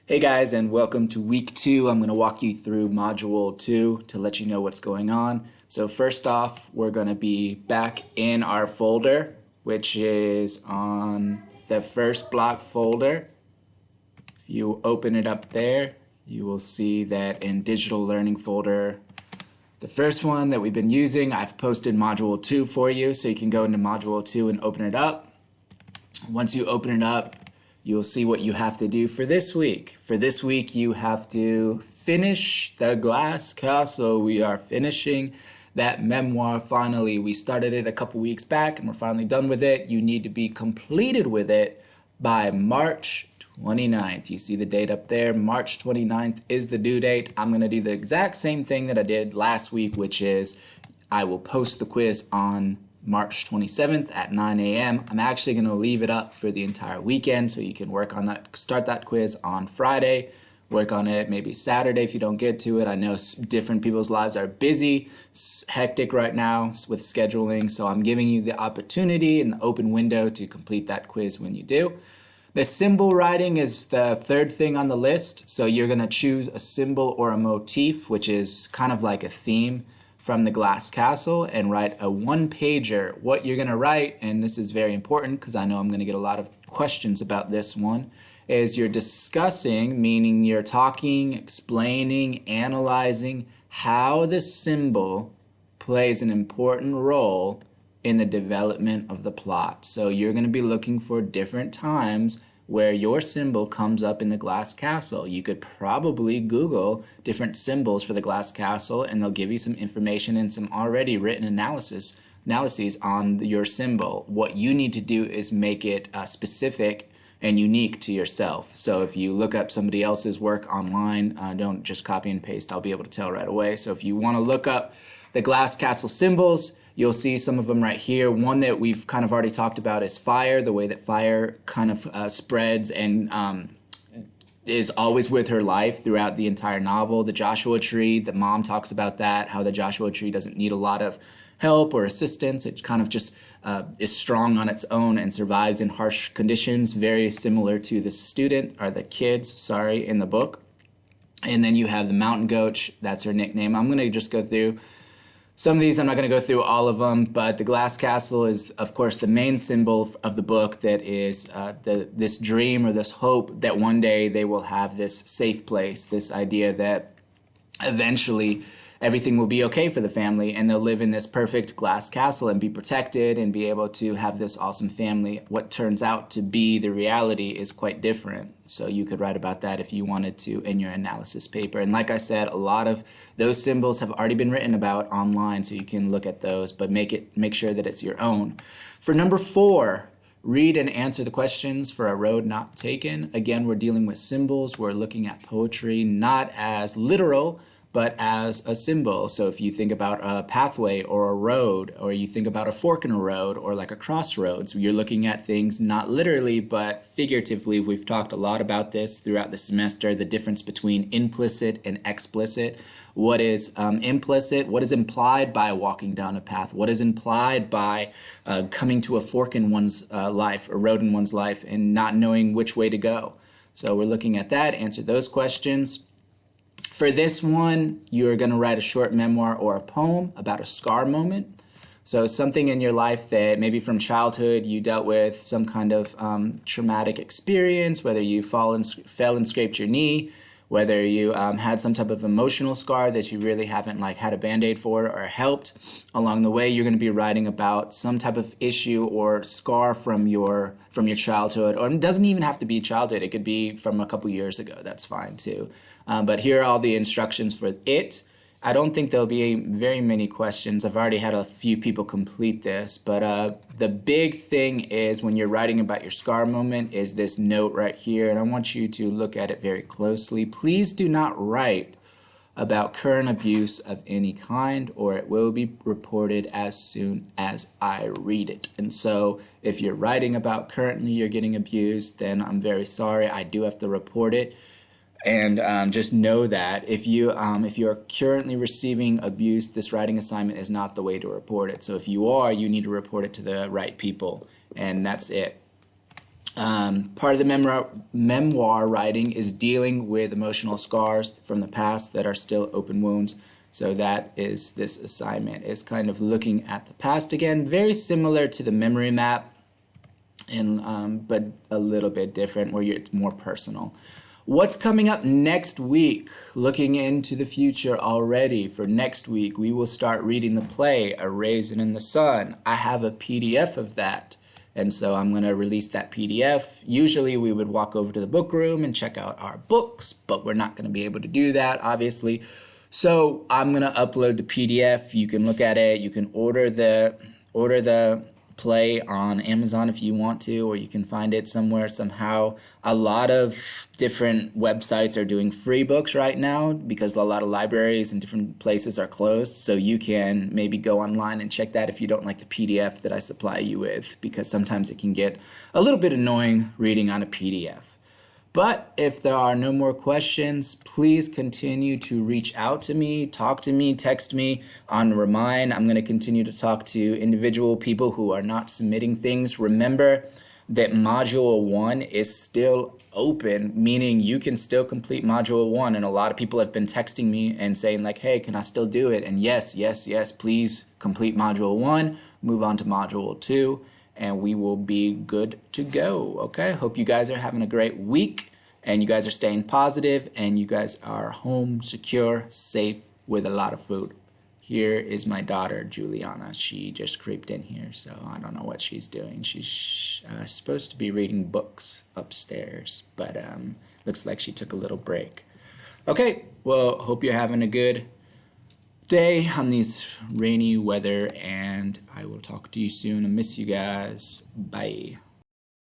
Hey guys, and welcome to week 2. I'm going to walk you through module 2 to let you know what's going on. So first off, we're going to be back in our folder, which is on the first block folder. If you open it up there, you will see that in digital learning folder, the first one that we've been using, I've posted module 2 for you, so you can go into module 2 and open it up. Once you open it up, you'll see what you have to do for this week. For this week, you have to finish The Glass Castle. We are finishing that memoir finally. We started it a couple weeks back and we're finally done with it. You need to be completed with it by March 29th. You see the date up there. March 29th is the due date. I'm going to do the exact same thing that I did last week, which is I will post the quiz on March 27th at 9 a.m. I'm actually going to leave it up for the entire weekend so you can work on that, start that quiz on Friday, work on it maybe Saturday if you don't get to it. I know different people's lives are busy, hectic right now with scheduling, so I'm giving you the opportunity and the open window to complete that quiz when you do. The symbol writing is the third thing on the list, so you're going to choose a symbol or a motif, which is kind of like a theme from the Glass Castle, and write a one-pager. What you're going to write, and this is very important because I know I'm going to get a lot of questions about this one, is you're discussing, meaning you're talking, explaining, analyzing how the symbol plays an important role in the development of the plot. So you're going to be looking for different times where your symbol comes up in the Glass Castle. You could probably Google different symbols for the Glass Castle and they'll give you some information and some already written analyses on your symbol. What you need to do is make it specific and unique to yourself. So if you look up somebody else's work online, don't just copy and paste. I'll be able to tell right away. So if you want to look up the Glass Castle symbols, you'll see some of them right here. One that we've kind of already talked about is fire, the way that fire kind of spreads and is always with her life throughout the entire novel. The Joshua Tree, the mom talks about that, how the Joshua Tree doesn't need a lot of help or assistance. It kind of just is strong on its own and survives in harsh conditions, very similar to the student, or the kids, sorry, in the book. And then you have the mountain goat, that's her nickname. I'm going to just go through some of these. I'm not going to go through all of them, but the Glass Castle is, of course, the main symbol of the book that is this dream or this hope that one day they will have this safe place, this idea that eventually everything will be okay for the family and they'll live in this perfect glass castle and be protected and be able to have this awesome family. What turns out to be the reality is quite different. So you could write about that if you wanted to in your analysis paper. And like I said, a lot of those symbols have already been written about online, so you can look at those, but make sure that it's your own. For number 4, read and answer the questions for A Road Not Taken. Again, we're dealing with symbols. We're looking at poetry not as literal, but as a symbol. So if you think about a pathway or a road, or you think about a fork in a road or like a crossroads, you're looking at things not literally but figuratively. We've talked a lot about this throughout the semester, the difference between implicit and explicit. What is implicit? What is implied by walking down a path? What is implied by coming to a fork in one's life, a road in one's life, and not knowing which way to go? So we're looking at that, answer those questions. For this one, you're going to write a short memoir or a poem about a scar moment. So something in your life that maybe from childhood you dealt with some kind of traumatic experience, whether you fell and scraped your knee, whether you had some type of emotional scar that you really haven't had a Band-Aid for or helped along the way. You're going to be writing about some type of issue or scar from your childhood, or it doesn't even have to be childhood. It could be from a couple years ago. That's fine too. But here are all the instructions for it. I don't think there'll be very many questions. I've already had a few people complete this, but the big thing is when you're writing about your scar moment is this note right here, and I want you to look at it very closely. Please do not write about current abuse of any kind, or it will be reported as soon as I read it. And so if you're writing about currently you're getting abused, then I'm very sorry. I do have to report it. And just know that if you're currently receiving abuse, this writing assignment is not the way to report it. So if you are, you need to report it to the right people, and that's it. Part of the memoir writing is dealing with emotional scars from the past that are still open wounds. So that is this assignment, is kind of looking at the past again, very similar to the memory map, and but a little bit different where it's more personal. What's coming up next week? Looking into the future already. For next week, we will start reading the play, A Raisin in the Sun. I have a PDF of that, and so I'm going to release that PDF. Usually we would walk over to the book room and check out our books, but we're not going to be able to do that, obviously. So I'm going to upload the PDF. You can look at it. You can order the play on Amazon if you want to, or you can find it somewhere somehow. A lot of different websites are doing free books right now because a lot of libraries and different places are closed. So you can maybe go online and check that if you don't like the PDF that I supply you with, because sometimes it can get a little bit annoying reading on a PDF. But if there are no more questions, please continue to reach out to me, talk to me, text me on Remind. I'm going to continue to talk to individual people who are not submitting things. Remember that Module 1 is still open, meaning you can still complete Module 1. And a lot of people have been texting me and saying like, hey, can I still do it? And yes, please complete Module 1, move on to Module 2. And we will be good to go, okay? Hope you guys are having a great week, and you guys are staying positive, and you guys are home, secure, safe, with a lot of food. Here is my daughter, Juliana. She just creeped in here, so I don't know what she's doing. She's supposed to be reading books upstairs, but looks like she took a little break. Okay, well, hope you're having a good day on these rainy weather, and I will talk to you soon. I miss you guys. Bye.